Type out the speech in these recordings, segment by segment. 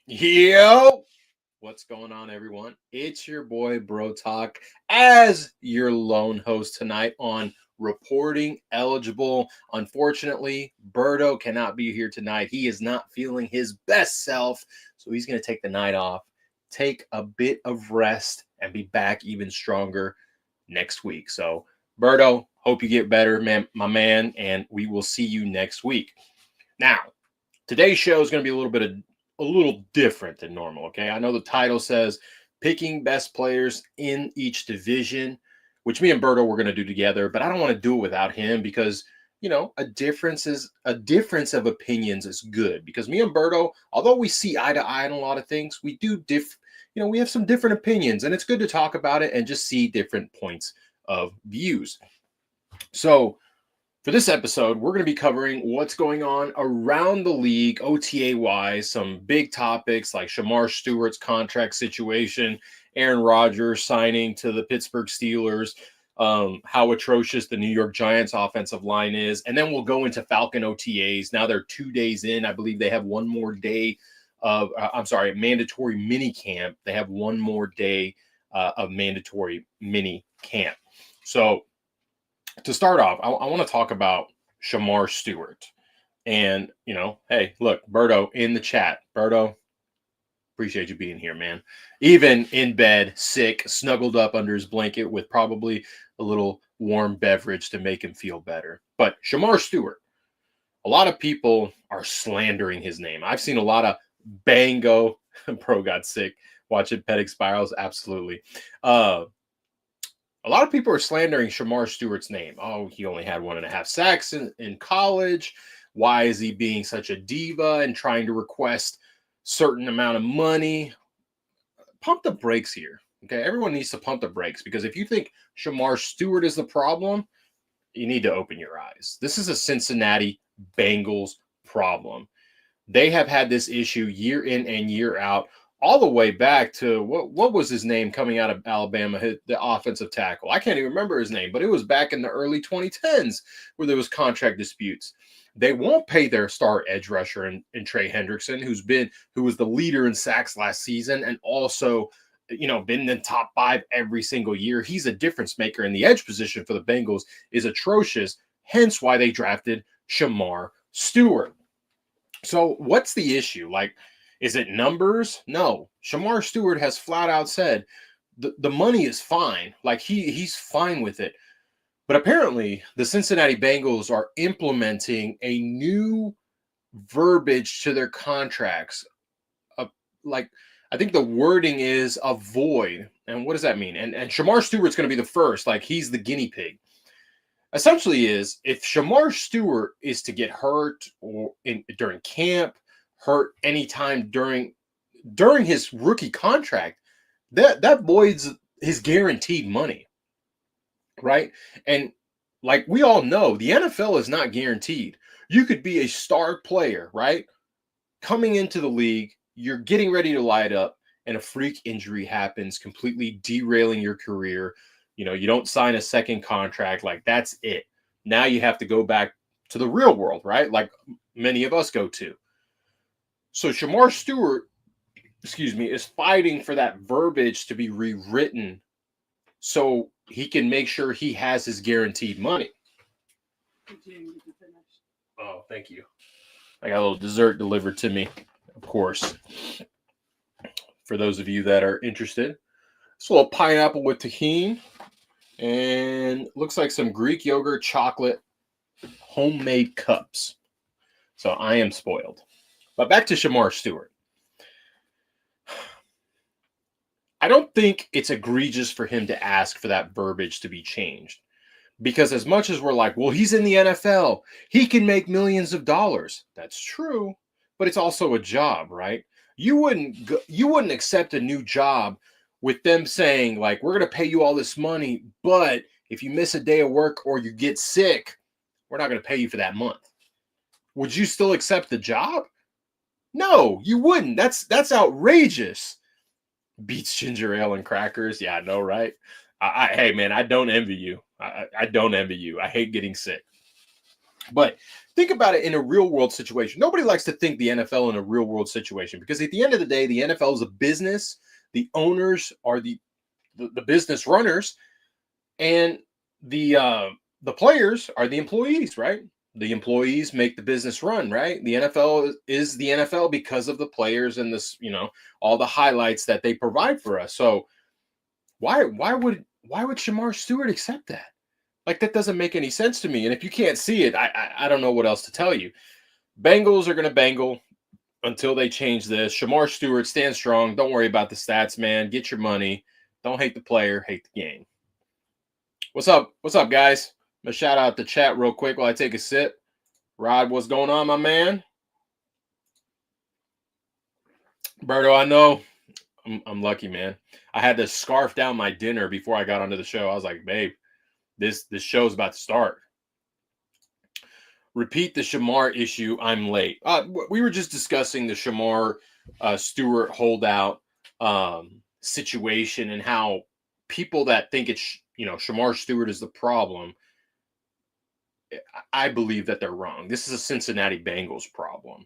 Yo, what's going on, everyone? It's your boy Bro Talk as your lone host tonight on Reporting Eligible. Unfortunately, Berto cannot be here tonight. He is not feeling his best self, so he's going to take the night off, take a bit of rest, and be back even stronger next week. So, Berto, hope you get better, man, my man, and we will see you next week. Now, today's show is going to be a little different than normal. Okay, I know the title says picking best players in each division, which me and Berto we're going to do together, but I don't want to do it without him because a difference of opinions is good because me and Berto, although we see eye to eye on a lot of things, we have some different opinions, and it's good to talk about it and just see different points of views. So for this episode, we're going to be covering what's going on around the league, OTA wise, some big topics like Shamar Stewart's contract situation, Aaron Rodgers signing to the Pittsburgh Steelers, how atrocious the New York Giants offensive line is. And then we'll go into Falcon OTAs. Now they're 2 days in. I believe they have one more day of, mandatory mini camp. They have one more day of mandatory mini camp. So, to start off, I want to talk about Shamar Stewart. And, hey, look, Berto in the chat. Berto, appreciate you being here, man. Even in bed, sick, snuggled up under his blanket with probably a little warm beverage to make him feel better. But Shamar Stewart, a lot of people are slandering his name. I've seen a lot of bango. Bro got sick. Watching Pedic Spirals, absolutely. A lot of people are slandering Shamar Stewart's name. Oh, he only had 1.5 sacks in college. Why is he being such a diva and trying to request certain amount of money? Pump the brakes here. Okay, everyone needs to pump the brakes because if you think Shamar Stewart is the problem, you need to open your eyes. This is a Cincinnati Bengals problem. They have had this issue year in and year out, all the way back to what was his name coming out of Alabama, the offensive tackle. I can't even remember his name, but it was back in the early 2010s where there was contract disputes. They won't pay their star edge rusher in Trey Hendrickson, who was the leader in sacks last season and also, been in the top 5 every single year. He's a difference maker, and the edge position for the Bengals is atrocious, hence why they drafted Shamar Stewart. So what's the issue? Is it numbers? No. Shamar Stewart has flat out said the money is fine. He's fine with it. But apparently the Cincinnati Bengals are implementing a new verbiage to their contracts. I think the wording is avoid. And what does that mean? And Shamar Stewart's going to be the first. He's the guinea pig. Essentially is if Shamar Stewart is to get hurt during camp, hurt anytime during his rookie contract, that voids his guaranteed money, right? And like we all know, the NFL is not guaranteed. You could be a star player, right? Coming into the league, you're getting ready to light up, and a freak injury happens, completely derailing your career. You don't sign a second contract. That's it. Now you have to go back to the real world, right? Like many of us go to. So Shamar Stewart, is fighting for that verbiage to be rewritten so he can make sure he has his guaranteed money. Oh, thank you. I got a little dessert delivered to me, of course. For those of you that are interested, it's a little pineapple with tahini and looks like some Greek yogurt chocolate homemade cups. So I am spoiled. But back to Shamar Stewart. I don't think it's egregious for him to ask for that verbiage to be changed. Because as much as we're like, well, he's in the NFL, he can make millions of dollars. That's true, but it's also a job, right? You wouldn't accept a new job with them saying, we're going to pay you all this money, but if you miss a day of work or you get sick, we're not going to pay you for that month. Would you still accept the job? No, you wouldn't. That's outrageous. Beats ginger ale and crackers. Yeah, I know, right? Hey, man, I don't envy you. I don't envy you. I hate getting sick. But think about it in a real world situation. Nobody likes to think the NFL in a real world situation because at the end of the day, the NFL is a business. The owners are the business runners, and the players are the employees, right? The employees make the business run, right? The NFL is the NFL because of the players and this, all the highlights that they provide for us. So why would Shamar Stewart accept that? Like, that doesn't make any sense to me. And if you can't see it, I don't know what else to tell you. Bengals are going to bangle until they change this. Shamar Stewart, stand strong. Don't worry about the stats, man. Get your money. Don't hate the player, hate the game. What's up? What's up, guys? I'm going to shout out the chat real quick while I take a sip. Rod, what's going on, my man? Berto, I know I'm lucky, man. I had to scarf down my dinner before I got onto the show. I was like, babe, this show's about to start. Repeat the Shamar issue. I'm late. We were just discussing the Shamar Stewart holdout situation and how people that think it's, Shamar Stewart is the problem. I believe that they're wrong. This is a Cincinnati Bengals problem.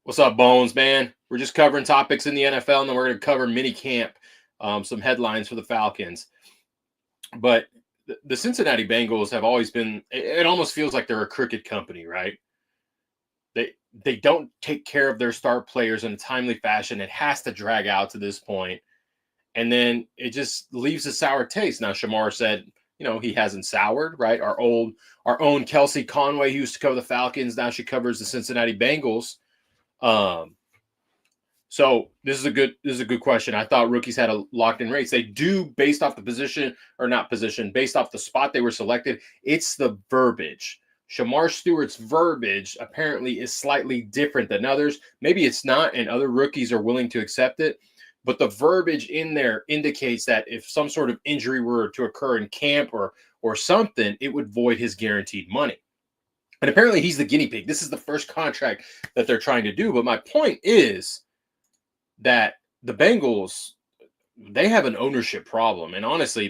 What's up, Bones, man? We're just covering topics in the NFL, and then we're going to cover mini camp, some headlines for the Falcons. But the Cincinnati Bengals have always been, it almost feels like they're a crooked company, right? They don't take care of their star players in a timely fashion. It has to drag out to this point. And then it just leaves a sour taste. Now, Shamar said, he hasn't soured, right? Our own Kelsey Conway, who used to cover the Falcons, now she covers the Cincinnati Bengals. So this is a good question. I thought rookies had a locked in race. They do, based off the position, or not position, based off the spot they were selected. It's the verbiage. Shamar Stewart's verbiage apparently is slightly different than others. Maybe it's not, and other rookies are willing to accept it. But the verbiage in there indicates that if some sort of injury were to occur in camp or something, it would void his guaranteed money. And apparently he's the guinea pig. This is the first contract that they're trying to do. But my point is that the Bengals, they have an ownership problem. And honestly,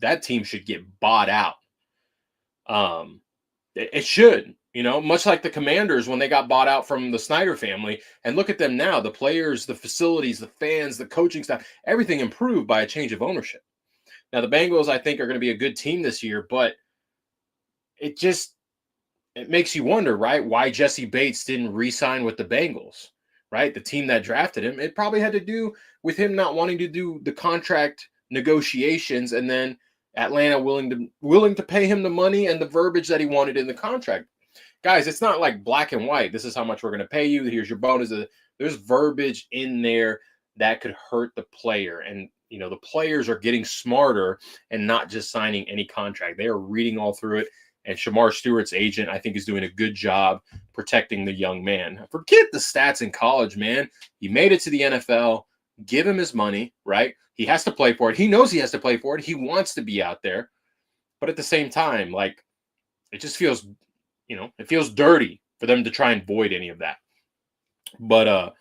that team should get bought out. It should, much like the Commanders when they got bought out from the Snyder family. And look at them now. The players, the facilities, the fans, the coaching staff, everything improved by a change of ownership. Now, the Bengals, I think, are going to be a good team this year, but it makes you wonder, right, why Jesse Bates didn't re-sign with the Bengals, right? The team that drafted him. It probably had to do with him not wanting to do the contract negotiations, and then Atlanta willing to pay him the money and the verbiage that he wanted in the contract. Guys, it's not like black and white. This is how much we're going to pay you. Here's your bonus. There's verbiage in there that could hurt the player. And, the players are getting smarter and not just signing any contract. They are reading all through it. And Shamar Stewart's agent, I think, is doing a good job protecting the young man. Forget the stats in college, man. He made it to the NFL. Give him his money, right? He has to play for it. He knows he has to play for it. He wants to be out there. But at the same time, like, it just feels, it feels dirty for them to try and void any of that. But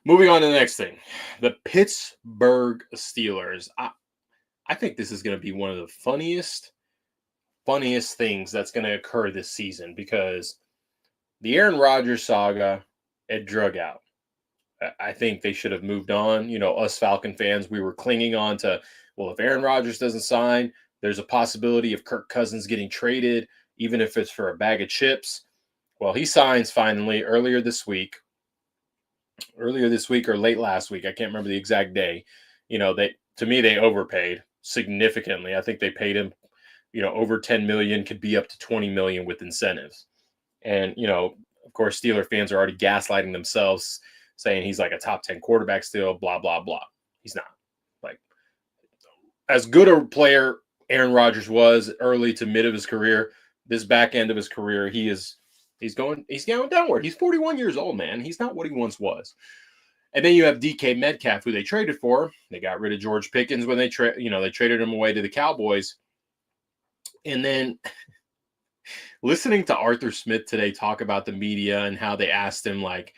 moving on to the next thing. The Pittsburgh Steelers. I think this is going to be one of the funniest things that's going to occur this season, because the Aaron Rodgers saga, it drug out. I think they should have moved on. Us Falcon fans, we were clinging on to, well, if Aaron Rodgers doesn't sign, there's a possibility of Kirk Cousins getting traded, even if it's for a bag of chips. Well, he signs finally earlier this week or late last week. I can't remember the exact day. To me, they overpaid significantly. I think they paid him, over 10 million, could be up to 20 million with incentives. And, of course, Steeler fans are already gaslighting themselves, saying he's like a top 10 quarterback still, blah, blah, blah. He's not. Like, as good a player Aaron Rodgers was early to mid of his career, this back end of his career, he's going downward. He's 41 years old, man. He's not what he once was. And then you have DK Metcalf, who they traded for. They got rid of George Pickens when they traded him away to the Cowboys. And then listening to Arthur Smith today talk about the media and how they asked him, like,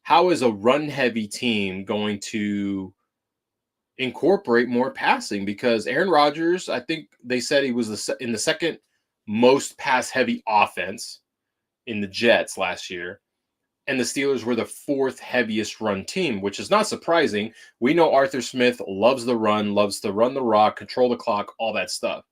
how is a run-heavy team going to incorporate more passing? Because Aaron Rodgers, I think they said he was in the second most pass-heavy offense in the Jets last year. And the Steelers were the 4th heaviest run team, which is not surprising. We know Arthur Smith loves the run, loves to run the rock, control the clock, all that stuff.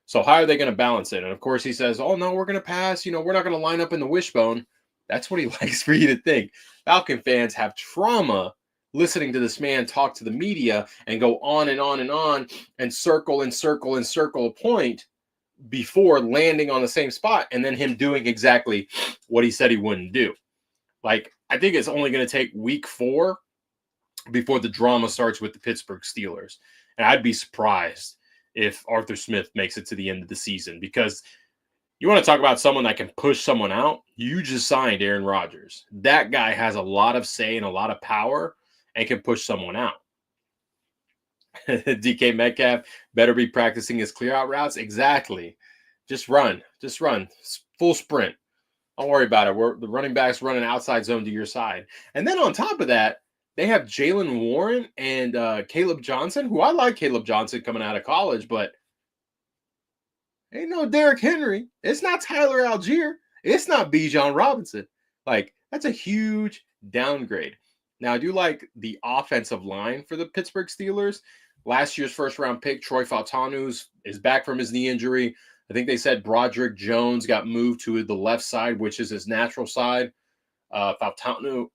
So how are they going to balance it? And of course he says, oh, no, we're going to pass. We're not going to line up in the wishbone. That's what he likes for you to think. Falcon fans have trauma listening to this man talk to the media and go on and on and on and circle and circle and circle a point before landing on the same spot and then him doing exactly what he said he wouldn't do. Like, I think it's only going to take week 4 before the drama starts with the Pittsburgh Steelers. And I'd be surprised if Arthur Smith makes it to the end of the season, because you want to talk about someone that can push someone out. You just signed Aaron Rodgers. That guy has a lot of say and a lot of power and can push someone out. DK Metcalf better be practicing his clear out routes. Exactly. Just run. Full sprint. Don't worry about it. The running back's running outside zone to your side. And then on top of that, they have Jaylen Warren and Caleb Johnson, who I like Caleb Johnson coming out of college, but ain't no Derrick Henry. It's not Tyler Algier. It's not Bijan Robinson. Like, that's a huge downgrade. Now, I do like the offensive line for the Pittsburgh Steelers. Last year's first-round pick, Troy Fautanu, is back from his knee injury. I think they said Broderick Jones got moved to the left side, which is his natural side. Fautanu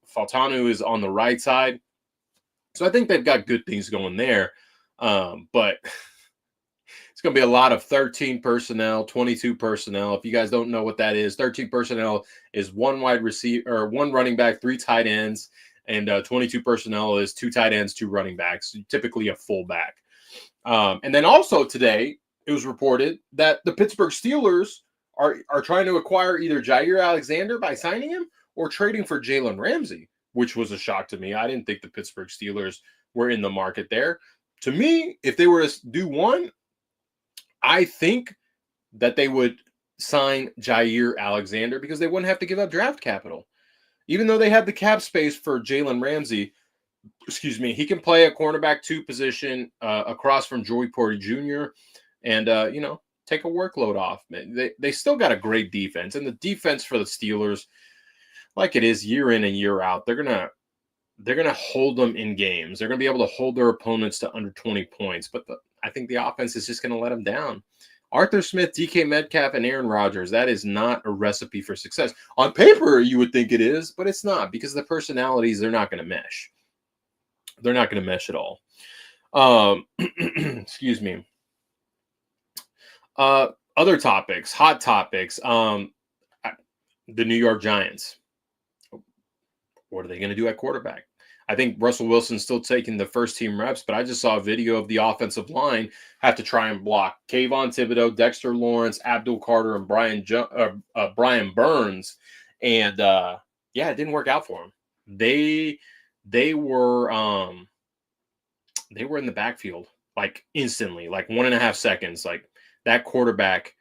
is on the right side. So I think they've got good things going there. But it's going to be a lot of 13 personnel, 22 personnel. If you guys don't know what that is, 13 personnel is 1 wide receiver or 1 running back, 3 tight ends, and 22 personnel is 2 tight ends, 2 running backs, typically a fullback. And then also today, it was reported that the Pittsburgh Steelers are trying to acquire either Jair Alexander by signing him or trading for Jalen Ramsey, which was a shock to me. I didn't think the Pittsburgh Steelers were in the market there. To me, if they were to do one, I think that they would sign Jair Alexander because they wouldn't have to give up draft capital. Even though they have the cap space for Jalen Ramsey, he can play a cornerback 2 position across from Joey Porter Jr. and, take a workload off. They still got a great defense. And the defense for the Steelers, like it is year in and year out, they're gonna hold them in games. They're gonna be able to hold their opponents to under 20 points. But I think the offense is just gonna let them down. Arthur Smith, DK Metcalf, and Aaron Rodgers, that is not a recipe for success. On paper, you would think it is, but it's not, because the personalities, they're not going to mesh. They're not going to mesh at all. Excuse me. Other topics, hot topics. The New York Giants. What are they going to do at quarterback? I think Russell Wilson's still taking the first team reps, but I just saw a video of the offensive line have to try and block Kayvon Thibodeau, Dexter Lawrence, Abdul Carter, and Brian Burns. And it didn't work out for them. They were in the backfield like instantly, like 1.5 seconds. Like, that quarterback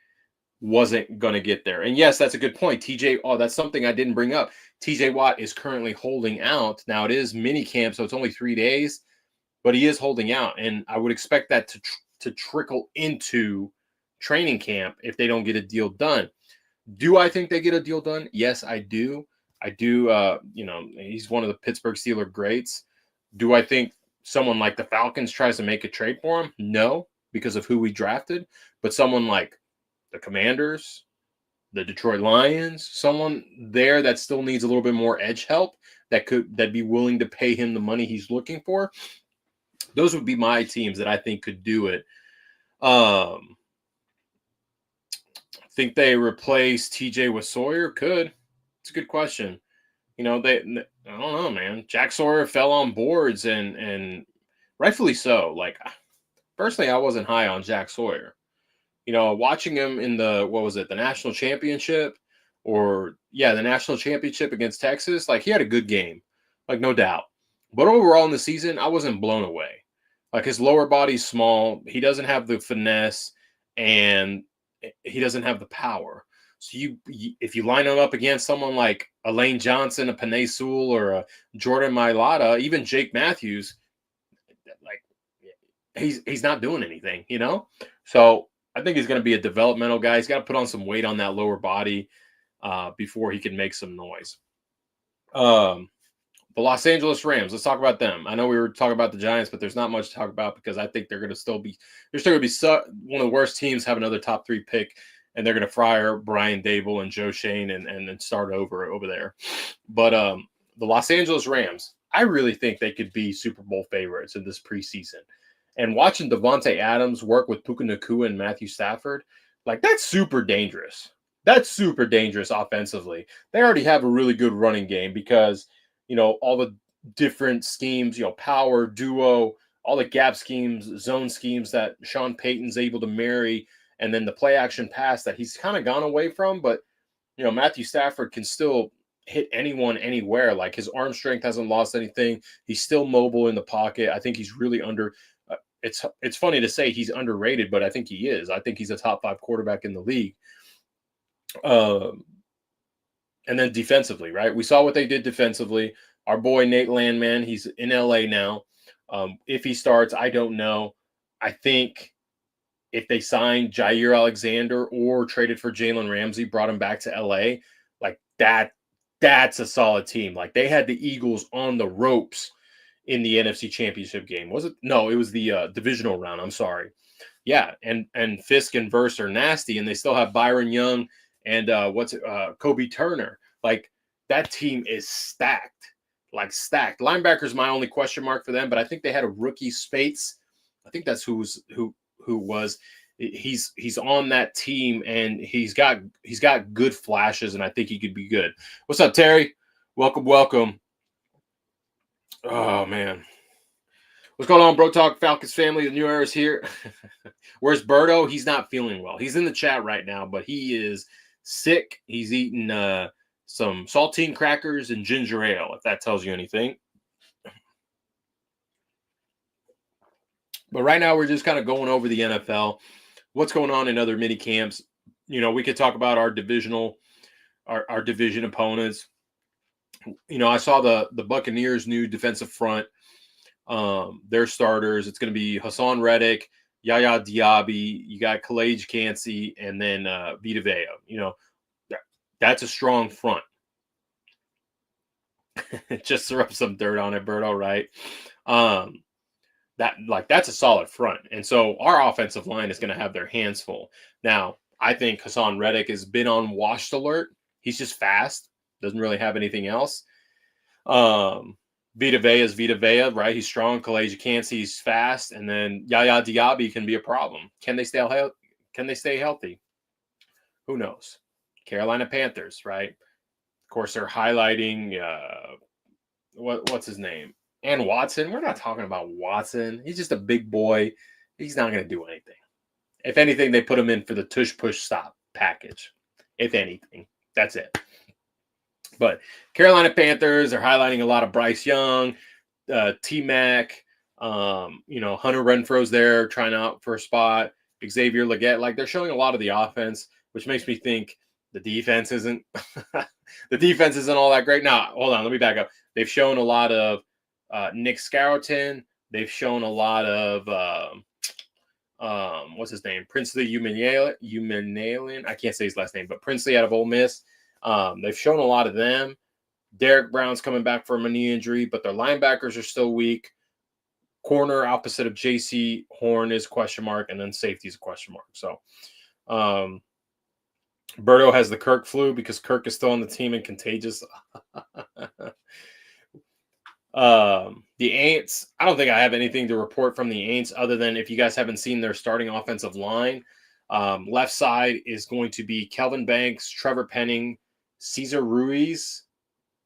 wasn't going to get there. And yes, that's a good point. That's something I didn't bring up. TJ Watt is currently holding out. Now, it is mini camp, so it's only 3 days, but he is holding out. And I would expect that to trickle into training camp if they don't get a deal done. Do I think they get a deal done? Yes, I do. He's one of the Pittsburgh Steelers greats. Do I think someone like the Falcons tries to make a trade for him? No, because of who we drafted. But someone like the Commanders, the Detroit Lions, someone there that still needs a little bit more edge help, that'd be willing to pay him the money he's looking for. Those would be my teams that I think could do it. Think they replace TJ with Sawyer? Could. It's a good question. I don't know, man. Jack Sawyer fell on boards and rightfully so. Like, personally, I wasn't high on Jack Sawyer. Watching him in the national championship the national championship against Texas, like, he had a good game, like, no doubt. But overall in the season, I wasn't blown away. Like, his lower body's small. He doesn't have the finesse, and he doesn't have the power. So if you line him up against someone like a Lane Johnson, a Penei Sewell, or a Jordan Mailata, even Jake Matthews, like, he's not doing anything, So I think he's going to be a developmental guy. He's got to put on some weight on that lower body before he can make some noise. The Los Angeles Rams. Let's talk about them. I know we were talking about the Giants, but there's not much to talk about because I think they're going to still be one of the worst teams, have another top 3 pick, and they're going to fire Brian Dable and Joe Shane and then start over there. But the Los Angeles Rams, I really think they could be Super Bowl favorites in this preseason. And watching Devontae Adams work with Puka Nacua and Matthew Stafford, like that's super dangerous. That's super dangerous offensively. They already have a really good running game because, all the different schemes, power, duo, all the gap schemes, zone schemes that Sean Payton's able to marry, and then the play action pass that he's kind of gone away from. But, Matthew Stafford can still hit anyone anywhere. Like his arm strength hasn't lost anything. He's still mobile in the pocket. I think he's really it's funny to say he's underrated, but I think he is. I think he's a top 5 quarterback in the league. And then defensively, right? We saw what they did defensively. Our boy Nate Landman, he's in LA now. If he starts, I don't know. I think if they signed Jair Alexander or traded for Jalen Ramsey, brought him back to LA, like that's a solid team. Like they had the Eagles on the ropes in the NFC Championship game. Was it? No, it was the divisional round. I'm sorry. Yeah, and Fisk and Verse are nasty, and they still have Byron Young and Kobe Turner. Like that team is stacked, stacked. Linebacker's my only question mark for them, but I think they had a rookie Spates. I think that's who was. He's on that team, and he's got good flashes, and I think he could be good. What's up, Terry? Welcome. Oh man. What's going on, Bro Talk Falcons family? The new era is here. Where's Berto? He's not feeling well. He's in the chat right now, but he is sick. He's eating some saltine crackers and ginger ale, if that tells you anything. But right now, we're just kind of going over the NFL. What's going on in other mini camps? We could talk about our division opponents. I saw the Buccaneers' new defensive front. Their starters, it's going to be Hassan Reddick, Yaya Diaby, you got Calais Cansey, and then Vita Vea. That's a strong front. Just throw some dirt on it, Berto, right? That's a solid front. And so our offensive line is going to have their hands full. Now, I think Hassan Reddick has been on washed alert. He's just fast, doesn't really have anything else. Vita Vea is Vita Vea, right? He's strong. Calais Cansey, he's fast. And then Yaya Diaby can be a problem. Can they stay healthy? Who knows? Carolina Panthers, right? Of course, they're highlighting what's his name? And Watson. We're not talking about Watson. He's just a big boy. He's not going to do anything. If anything, they put him in for the tush push stop package. If anything, that's it. But Carolina Panthers are highlighting a lot of Bryce Young, T-Mac, Hunter Renfro's there trying out for a spot, Xavier Legette. Like they're showing a lot of the offense, which makes me think the defense isn't all that great. Now, hold on, let me back up. They've shown a lot of Nick Scarroton. They've shown a lot of what's his name? Princely Umanalian. I can't say his last name, but Princely out of Ole Miss. They've shown a lot of them. Derek Brown's coming back from a knee injury, but their linebackers are still weak. Corner opposite of J.C. Horn is a question mark, and then safety is a question mark. So Berto has the Kirk flu because Kirk is still on the team and contagious. The Aints, I don't think I have anything to report from the Aints other than if you guys haven't seen their starting offensive line. Left side is going to be Kelvin Banks, Trevor Penning, Cesar Ruiz,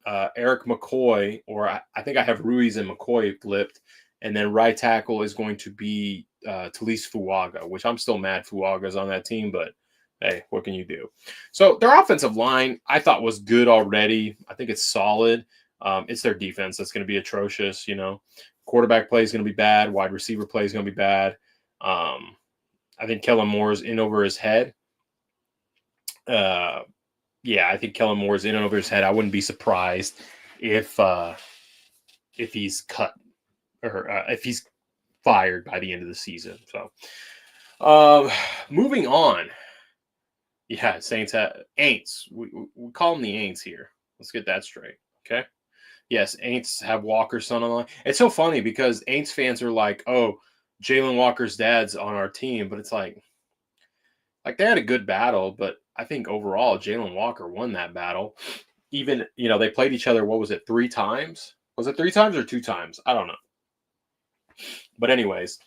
Eric McCoy, or I think I have Ruiz and McCoy flipped. And then right tackle is going to be Talise Fuaga, which I'm still mad Fuaga's on that team, but hey, what can you do? So their offensive line, I thought was good already. I think it's solid. It's their defense that's going to be atrocious. Quarterback play is going to be bad. Wide receiver play is going to be bad. I think Kellen Moore's in over his head. I think Kellen Moore's in over his head. I wouldn't be surprised if he's cut or if he's fired by the end of the season. So Um, moving on. Yeah, Saints have Aints. We call them the Aints here. Let's get that straight. Okay. Yes, Aints have Walker's son on the line. It's so funny because Aints fans are like, "Oh, Jalen Walker's dad's on our team," but it's like they had a good battle, but I think overall Jalen Walker won that battle. Even they played each other. What was it? 3 times? Was it 3 times or 2 times? I don't know. But anyways,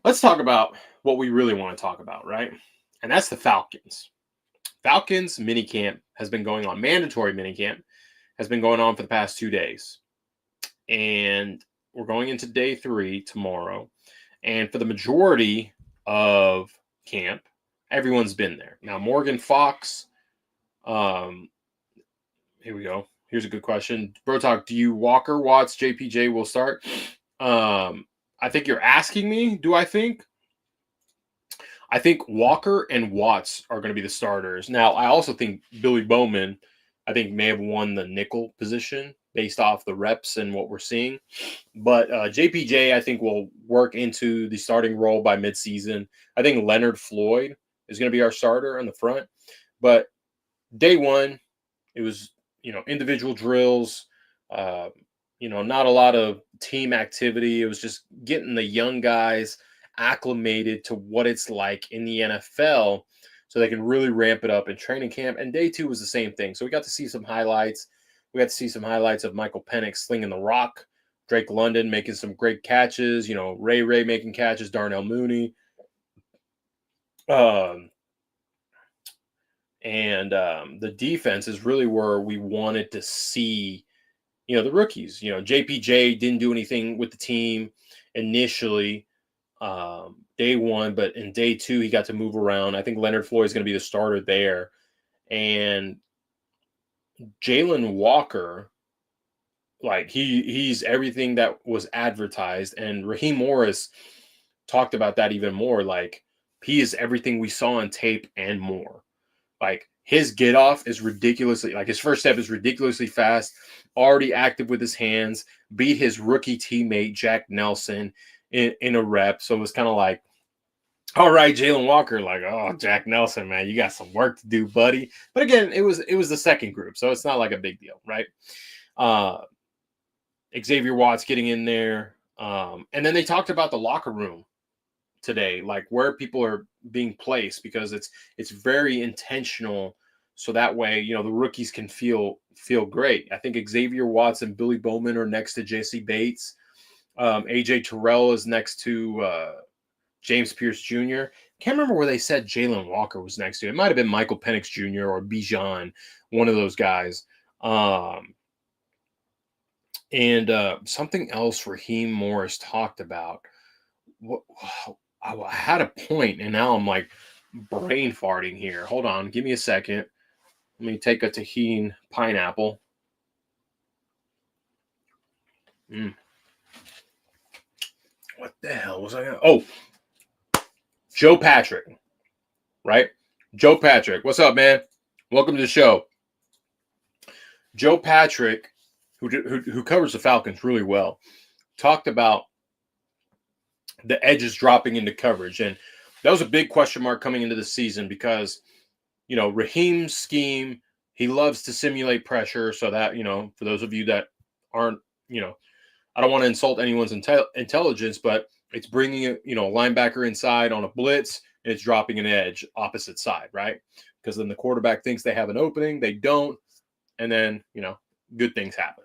let's talk about what we really want to talk about, right? And that's the Falcons. Falcons minicamp has been going on. Mandatory minicamp has been going on for the past 2 days. And we're going into day 3 tomorrow. And for the majority of camp, everyone's been there. Now, Morgan Fox, here we go. Here's a good question. Bro Talk, do you Walker, Watts, JPJ will start? I think you're asking me, do I think? I think Walker and Watts are going to be the starters. Now, I also think Billy Bowman, I think, may have won the nickel position based off the reps and what we're seeing. But JPJ, I think, will work into the starting role by midseason. I think Leonard Floyd is going to be our starter on the front. But day 1, it was, individual drills, not a lot of team activity. It was just getting the young guys acclimated to what it's like in the NFL so they can really ramp it up in training camp. And day 2 was the same thing. So we got to see some highlights. We got to see some highlights of Michael Penix slinging the rock, Drake London making some great catches, Ray making catches, Darnell Mooney. The defense is really where we wanted to see, the rookies. JPJ didn't do anything with the team initially, day 1, but in day 2, he got to move around. I think Leonard Floyd is going to be the starter there. And Jalen Walker, like he's everything that was advertised. And Raheem Morris talked about that even more. Like, he is everything we saw on tape and more. Like, his get off is ridiculously, like, his first step is ridiculously fast, already active with his hands, beat his rookie teammate Jack Nelson in a rep. So it was kind of like, all right, Jalen Walker, like, oh, Jack Nelson, man, you got some work to do, buddy. But again, it was the second group, so it's not like a big deal, right? Xavier Watts getting in there. And then they talked about the locker room today, like where people are being placed, because it's very intentional. So that way, the rookies can feel great. I think Xavier Watts and Billy Bowman are next to Jesse Bates. AJ Terrell is next to James Pierce Jr. Can't remember where they said Jalen Walker was next to. It might have been Michael Penix Jr. or Bijan, one of those guys. And something else Raheem Morris talked about. I had a point, and now I'm like brain farting here. Hold on, give me a second. Let me take a tahini pineapple. What the hell was I gonna? Oh, Joe Patrick, right? Joe Patrick, what's up, man? Welcome to the show. Joe Patrick, who covers the Falcons really well, talked about the edges dropping into coverage, and that was a big question mark coming into the season because, Raheem's scheme, he loves to simulate pressure so that, for those of you that aren't, I don't want to insult anyone's intelligence, but it's bringing a linebacker inside on a blitz and it's dropping an edge opposite side, right? Because then the quarterback thinks they have an opening, they don't, and then, good things happen.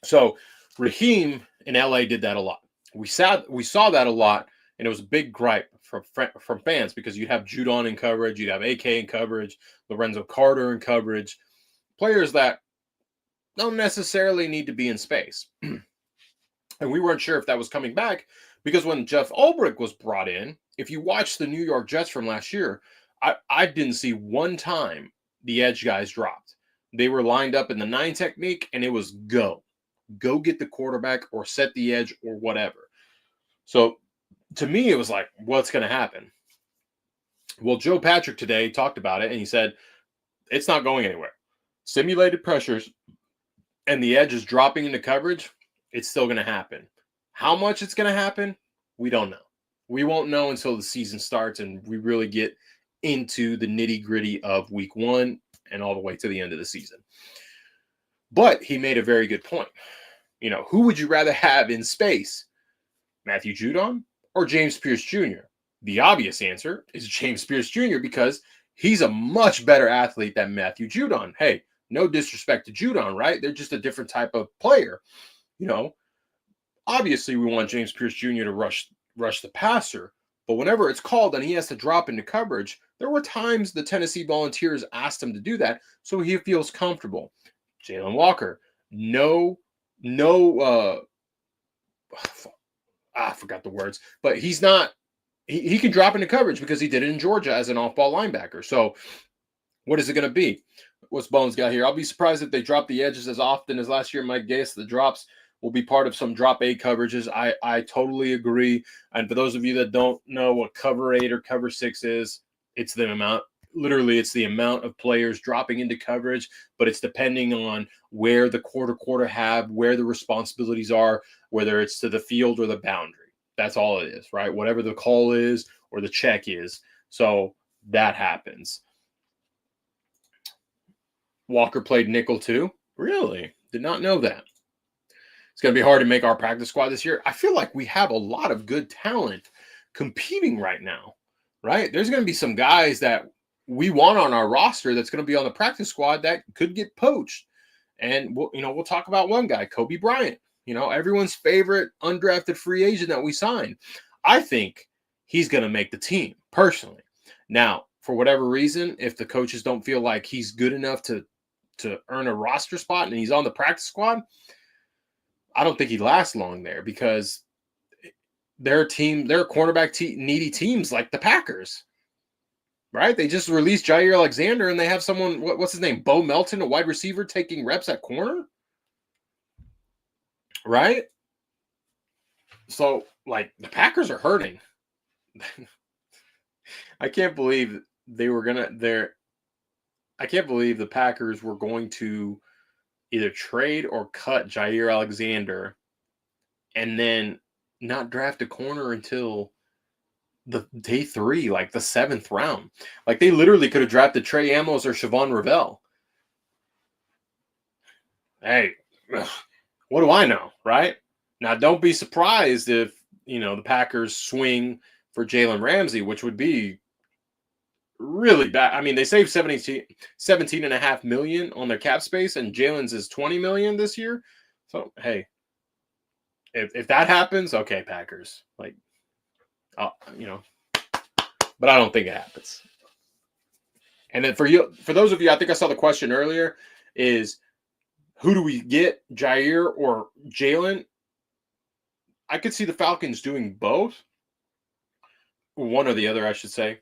So Raheem in LA did that a lot. We saw that a lot, and it was a big gripe from fans because you'd have Judon in coverage, you'd have AK in coverage, Lorenzo Carter in coverage, players that don't necessarily need to be in space. And we weren't sure if that was coming back because when Jeff Ulbrich was brought in, if you watch the New York Jets from last year, I didn't see one time the edge guys dropped. They were lined up in the 9 technique, and it was go get the quarterback or set the edge or whatever. So to me, it was like, what's going to happen? Well, Joe Patrick today talked about it, and he said, it's not going anywhere. Simulated pressures and the edge is dropping into coverage, it's still going to happen. How much it's going to happen, we don't know. We won't know until the season starts and we really get into the nitty-gritty of week 1 and all the way to the end of the season. But he made a very good point. Who would you rather have in space? Matthew Judon or James Pierce Jr.? The obvious answer is James Pierce Jr. because he's a much better athlete than Matthew Judon. Hey, no disrespect to Judon, right? They're just a different type of player. Obviously we want James Pierce Jr. to rush the passer, but whenever it's called and he has to drop into coverage, there were times the Tennessee Volunteers asked him to do that so he feels comfortable. Jalen Walker, I forgot the words, but he's not, he can drop into coverage because he did it in Georgia as an off-ball linebacker. So what is it going to be? What's Bones got here? I'll be surprised if they drop the edges as often as last year. My guess, the drops will be part of some drop 8 coverages. I totally agree. And for those of you that don't know what cover 8 or cover 6 is, it's the amount of players dropping into coverage, but it's depending on where the quarter have, where the responsibilities are, whether it's to the field or the boundary. That's all it is, right? Whatever the call is or the check is. So that happens. Walker played nickel too? Really? Did not know that. It's going to be hard to make our practice squad this year. I feel like we have a lot of good talent competing right now, right? There's going to be some guys that we want on our roster that's going to be on the practice squad that could get poached. And we'll talk about one guy, Kobe Bryant, everyone's favorite undrafted free agent that we signed. I think he's going to make the team personally. Now, for whatever reason, if the coaches don't feel like he's good enough to earn a roster spot and he's on the practice squad, I don't think he lasts long there because they're cornerback needy teams like the Packers, right? They just released Jair Alexander and they have someone, what's his name? Bo Melton, a wide receiver, taking reps at corner, right? So, the Packers are hurting. I can't believe I can't believe the Packers were going to either trade or cut Jair Alexander and then not draft a corner until the day 3, the 7th round. They literally could have drafted Trey Amos or Siobhan Revell. Hey, what do I know, right? Now, don't be surprised if, the Packers swing for Jalen Ramsey, which would be really bad. I mean, they saved $17.5 million on their cap space, and Jalen's is $20 million this year. So, hey, if that happens, okay, Packers. But I don't think it happens. And then for those of you, I think I saw the question earlier, is who do we get, Jair or Jalen? I could see the Falcons doing both. One or the other, I should say.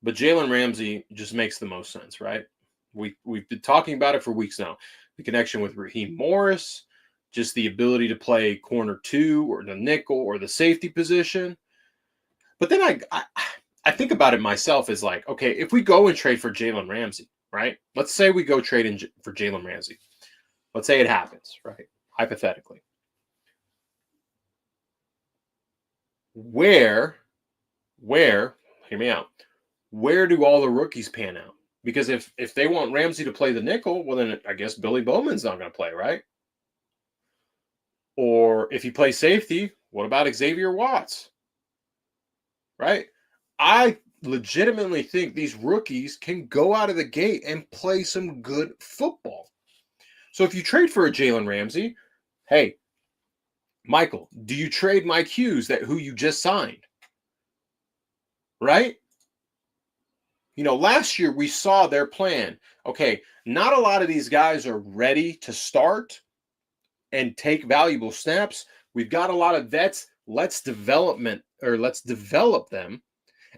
But Jalen Ramsey just makes the most sense, right? We've been talking about it for weeks now. The connection with Raheem Morris, just the ability to play corner 2 or the nickel or the safety position. But then I think about it myself as okay, if we go and trade for Jalen Ramsey, right? Let's say we go trade for Jalen Ramsey. Let's say it happens, right? Hypothetically. Where, hear me out, where do all the rookies pan out? Because if they want Ramsey to play the nickel, well, then I guess Billy Bowman's not going to play, right? Or if he plays safety, what about Xavier Watts? Right? I legitimately think these rookies can go out of the gate and play some good football. So if you trade for a Jalen Ramsey, hey, Michael, do you trade Mike Hughes, who you just signed? Right? Last year we saw their plan. Okay, not a lot of these guys are ready to start and take valuable snaps. We've got a lot of vets. Let's develop them.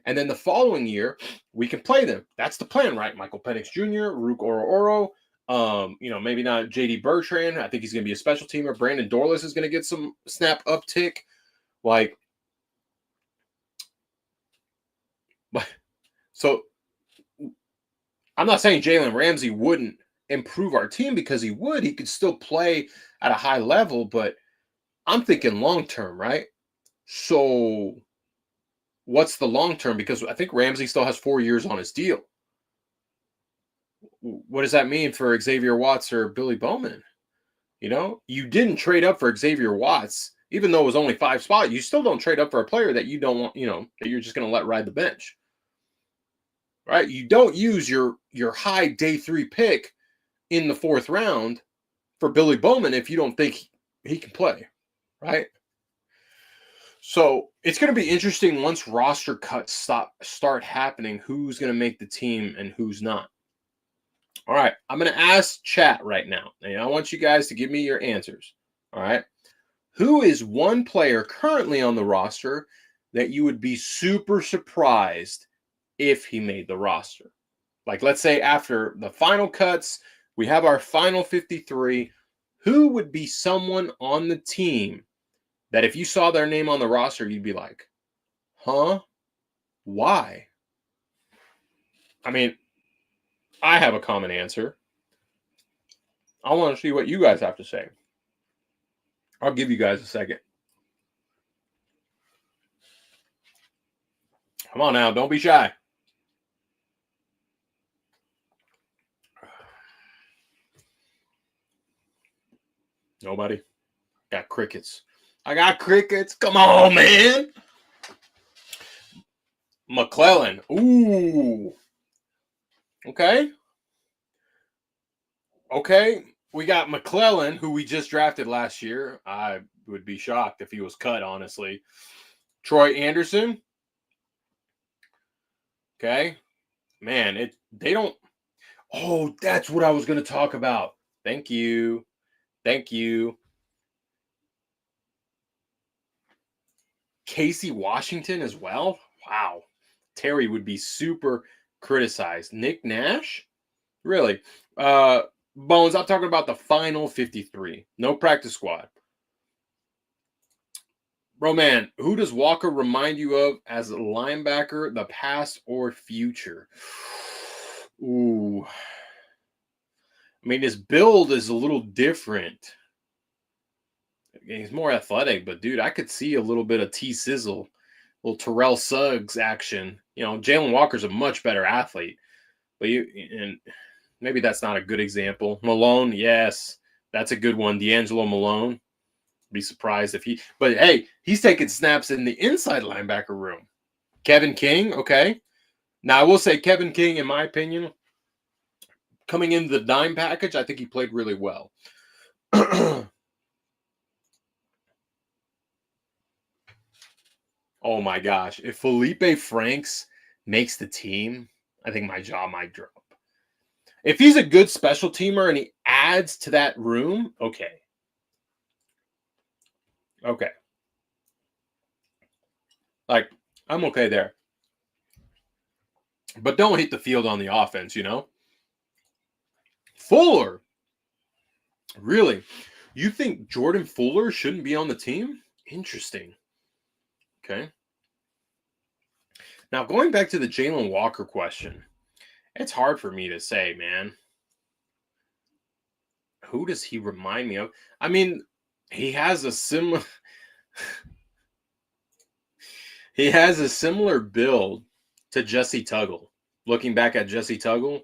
And then the following year, we can play them. That's the plan, right? Michael Penix Jr., Rook Oro, maybe not J.D. Bertrand. I think he's going to be a special teamer. Brandon Dorless is going to get some snap uptick. So I'm not saying Jalen Ramsey wouldn't improve our team, because he would. He could still play at a high level, but I'm thinking long term, right? So what's the long term? Because I think Ramsey still has 4 years on his deal. What does that mean for Xavier Watts or Billy Bowman? You didn't trade up for Xavier Watts, even though it was only 5 spots. You still don't trade up for a player that you don't want, that you're just going to let ride the bench, right? You don't use your high day 3 pick in the 4th round for Billy Bowman if you don't think he can play, right? So it's going to be interesting once roster cuts start happening, who's going to make the team and who's not. All right, I'm going to ask chat right now, and I want you guys to give me your answers. All right, who is one player currently on the roster that you would be super surprised if he made the roster? Like, let's say after the final cuts, we have our final 53. Who would be someone on the team that if you saw their name on the roster, you'd be like, huh? Why? I mean, I have a common answer. I want to see what you guys have to say. I'll give you guys a second. Come on now, don't be shy. Nobody? Got crickets. I got crickets. Come on, man. McClellan. Ooh. Okay. We got McClellan, who we just drafted last year. I would be shocked if he was cut, honestly. Troy Anderson. Okay. Man, they don't. Oh, that's what I was going to talk about. Thank you. Casey Washington as well. Wow. Terry would be super criticized. Nick Nash? Really? Bones, I'm talking about the final 53. No practice squad. Bro, man, who does Walker remind you of as a linebacker, the past or future? Ooh. I mean, his build is a little different. He's more athletic, but dude, I could see a little bit of T-Sizzle, little Terrell Suggs action. Jalen Walker's a much better athlete, but and maybe that's not a good example. Malone, yes, that's a good one. D'Angelo Malone. Be surprised if but hey, he's taking snaps in the inside linebacker room. Kevin King, okay. Now I will say Kevin King, in my opinion, coming into the dime package, I think he played really well. Oh my gosh. If Felipe Franks makes the team, I think my jaw might drop. If he's a good special teamer and he adds to that room, okay. Like, I'm okay there. But don't hit the field on the offense, Fuller. Really? You think Jordan Fuller shouldn't be on the team? Interesting. Okay. Now, going back to the Jalen Walker question, it's hard for me to say, man. Who does he remind me of? I mean, he has a similar build to Jesse Tuggle. Looking back at Jesse Tuggle,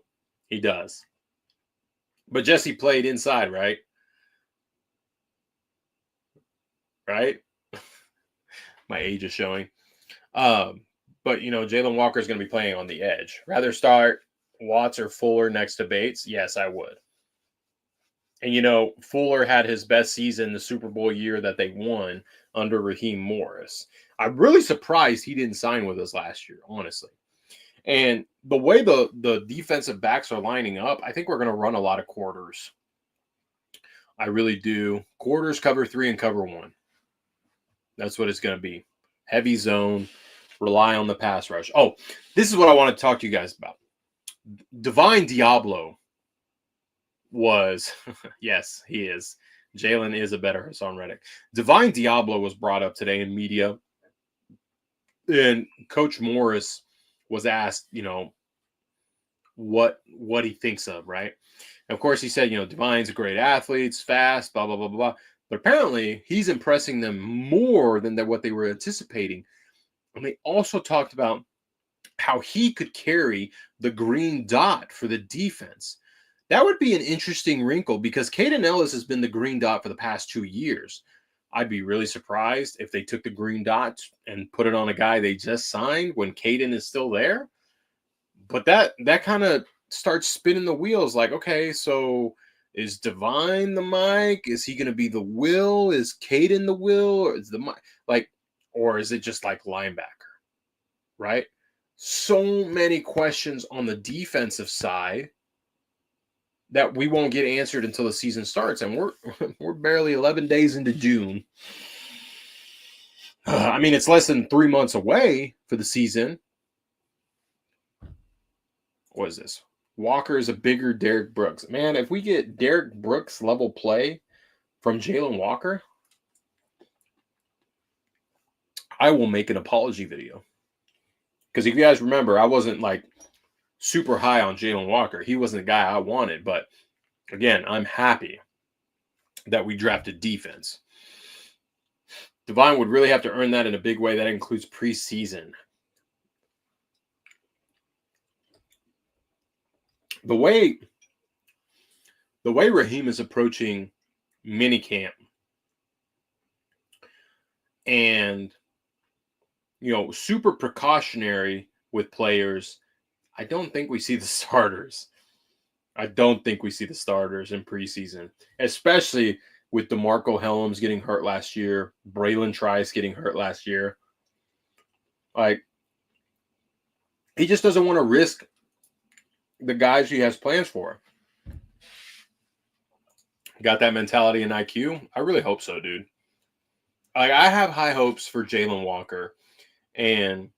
he does. But Jesse played inside, right? Right? My age is showing. But, Jalen Walker is going to be playing on the edge. Rather start Watts or Fuller next to Bates? Yes, I would. And, Fuller had his best season the Super Bowl year that they won under Raheem Morris. I'm really surprised he didn't sign with us last year, honestly. And the way the defensive backs are lining up, I think we're going to run a lot of quarters. I really do. Quarters, cover 3, and cover 1. That's what it's going to be. Heavy zone, rely on the pass rush. Oh, this is what I want to talk to you guys about. Divine Diablo was, yes, he is. Jalen is a better Hassan Reddick. Divine Diablo was brought up today in media. And Coach Morris was asked, what he thinks of, right? And of course, he said, Divine's a great athlete, fast, blah, blah, blah, blah. But apparently, he's impressing them more than what they were anticipating. And they also talked about how he could carry the green dot for the defense. That would be an interesting wrinkle because Caden Ellis has been the green dot for the past 2 years. I'd be really surprised if they took the green dot and put it on a guy they just signed when Caden is still there. But that kind of starts spinning the wheels like, okay, so is Divine the Mike? Is he going to be the Will? Is Caden the Will? Or is the Mike like, or is it just like linebacker? Right? So many questions on the defensive side that we won't get answered until the season starts, and we're barely 11 days into June. I mean, it's less than 3 months away for the season. What is this? Walker is a bigger Derek Brooks. Man, if we get Derek Brooks level play from Jalen Walker, I will make an apology video. Because if you guys remember, I wasn't like super high on Jalen Walker. He wasn't the guy I wanted. But again, I'm happy that we drafted defense. Divine would really have to earn that in a big way. That includes preseason. The way Raheem is approaching minicamp and, super precautionary with players, I don't think we see the starters. I don't think we see the starters in preseason, especially with DeMarco Helms getting hurt last year, Braylon Trice getting hurt last year. Like, he just doesn't want to risk the guys he has plans for. Got that mentality and IQ? I really hope so, dude. Like, I have high hopes for Jalen Walker, and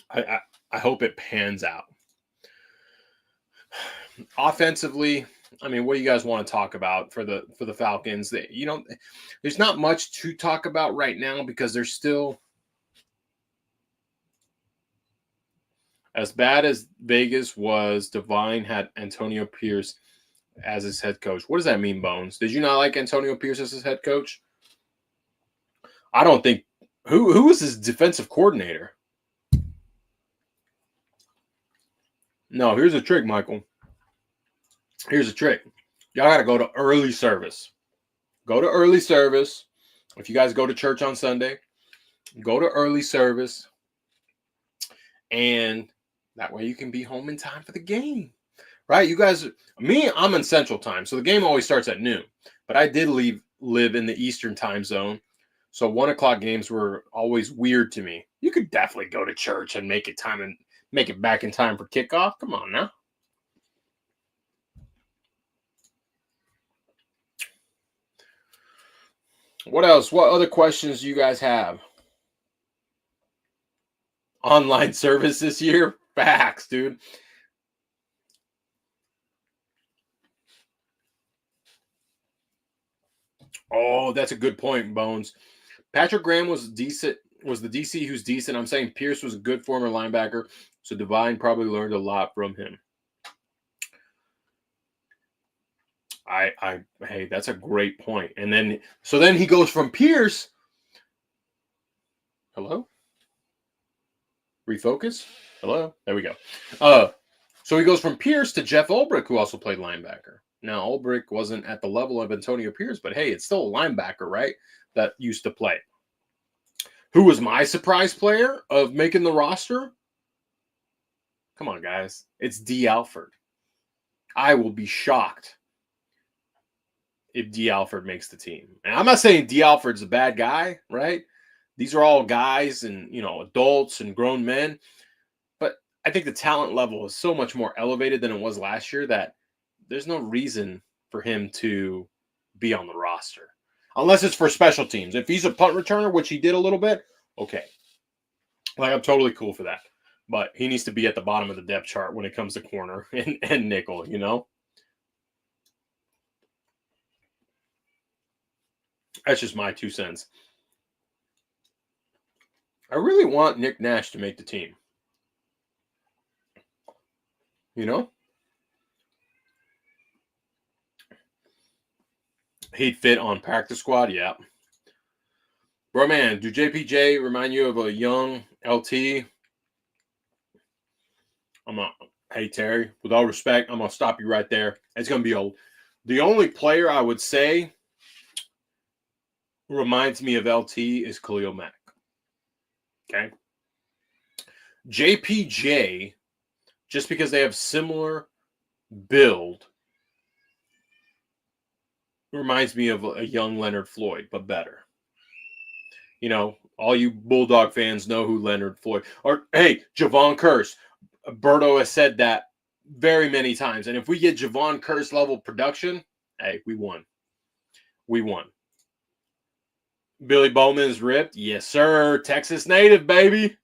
I hope it pans out. Offensively, I mean, what do you guys want to talk about for the Falcons? There's not much to talk about right now because they're still as bad as Vegas was. Divine had Antonio Pierce as his head coach. What does that mean, Bones? Did you not like Antonio Pierce as his head coach? I don't think. Who was his defensive coordinator? No, here's a trick, Michael. Here's a trick. Y'all got to go to early service. Go to early service. If you guys go to church on Sunday, go to early service. And that way you can be home in time for the game. Right? You guys, I'm in Central Time. So the game always starts at noon. But I did live in the Eastern Time zone. So 1 o'clock games were always weird to me. You could definitely go to church and make it back in time for kickoff. Come on now. What else? What other questions do you guys have? Online service this year? Facts, dude. Oh, that's a good point, Bones. Patrick Graham was decent. Was the DC who's decent. I'm saying Pierce was a good former linebacker, so Divine probably learned a lot from him. Hey, that's a great point. And then he goes from Pierce. Hello? Refocus? Hello? There we go. So he goes from Pierce to Jeff Ulbrich, who also played linebacker. Now, Ulbrich wasn't at the level of Antonio Pierce, but hey, it's still a linebacker, right? That used to play. Who was my surprise player of making the roster? Come on, guys. It's D. Alford. I will be shocked if D. Alford makes the team. And I'm not saying D. Alford's a bad guy, right? These are all guys and, adults and grown men. But I think the talent level is so much more elevated than it was last year that there's no reason for him to be on the roster. Unless it's for special teams. If he's a punt returner, which he did a little bit, okay. Like, I'm totally cool for that. But he needs to be at the bottom of the depth chart when it comes to corner and nickel, That's just my 2 cents. I really want Nick Nash to make the team. He'd fit on practice squad, yeah. Bro, man, do JPJ remind you of a young LT? Hey, Terry, with all respect, I'm going to stop you right there. It's going to be old. The only player I would say reminds me of LT is Khalil Mack. Okay. JPJ, just because they have similar build, reminds me of a young Leonard Floyd, but better. You know, all you Bulldog fans know who Leonard Floyd, or hey, Javon Curse. Berto has said that very many times. And if we get Javon Curse level production, hey, we won. We won. Billy Bowman is ripped. Yes, sir. Texas native, baby.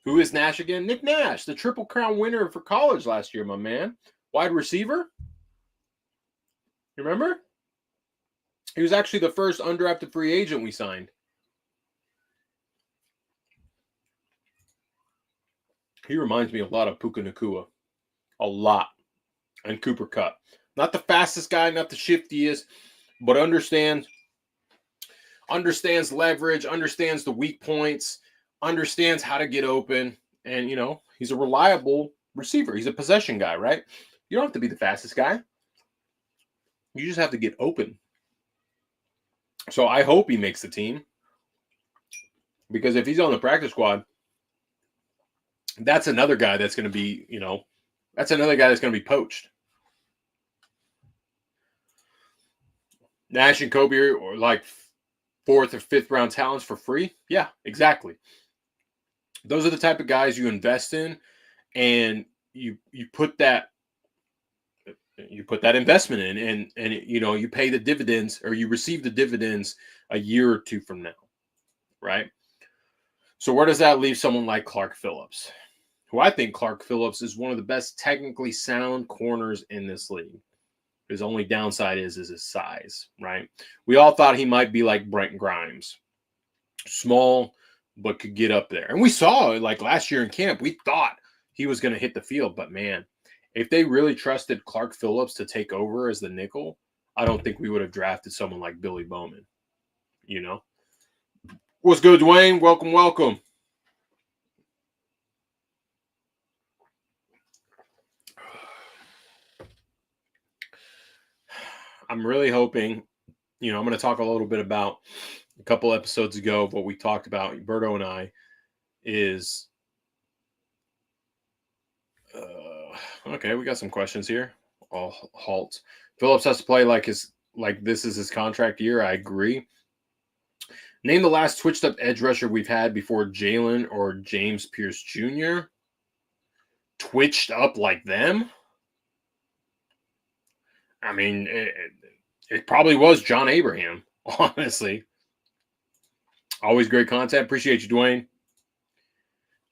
Who is Nash again? Nick Nash, the Triple Crown winner for college last year, my man. Wide receiver. You remember? He was actually the first undrafted free agent we signed. He reminds me a lot of Puka Nacua. A lot. And Cooper Kupp. Not the fastest guy, not the shiftiest, but understands leverage, understands the weak points, understands how to get open. And, you know, he's a reliable receiver. He's a possession guy, right? You don't have to be the fastest guy. You just have to get open. So I hope he makes the team. Because if he's on the practice squad, that's another guy that's going to be, you know, that's another guy that's going to be poached. Nash and Kobe are like 4th or 5th round talents for free. Yeah, exactly. Those are the type of guys you invest in, and you put that investment in, and you know, you pay the dividends, or you receive the dividends a year or two from now, right? So where does that leave someone like Clark Phillips, who I think Clark Phillips is one of the best technically sound corners in this league? His only downside is his size, right? We all thought he might be like Brent Grimes, small, but could get up there. And we saw, like last year in camp, we thought he was going to hit the field. But man, if they really trusted Clark Phillips to take over as the nickel, I don't think we would have drafted someone like Billy Bowman. You know? What's good, Dwayne? Welcome, welcome. I'm really hoping, you know, I'm going to talk a little bit about a couple episodes ago of what we talked about, Berto and I, is okay, we got some questions here. I'll halt. Phillips has to play like this is his contract year. I agree. Name the last twitched up edge rusher we've had before Jalen or James Pierce Jr. Twitched up like them? I mean, it probably was John Abraham, honestly. Always great content. Appreciate you, Dwayne.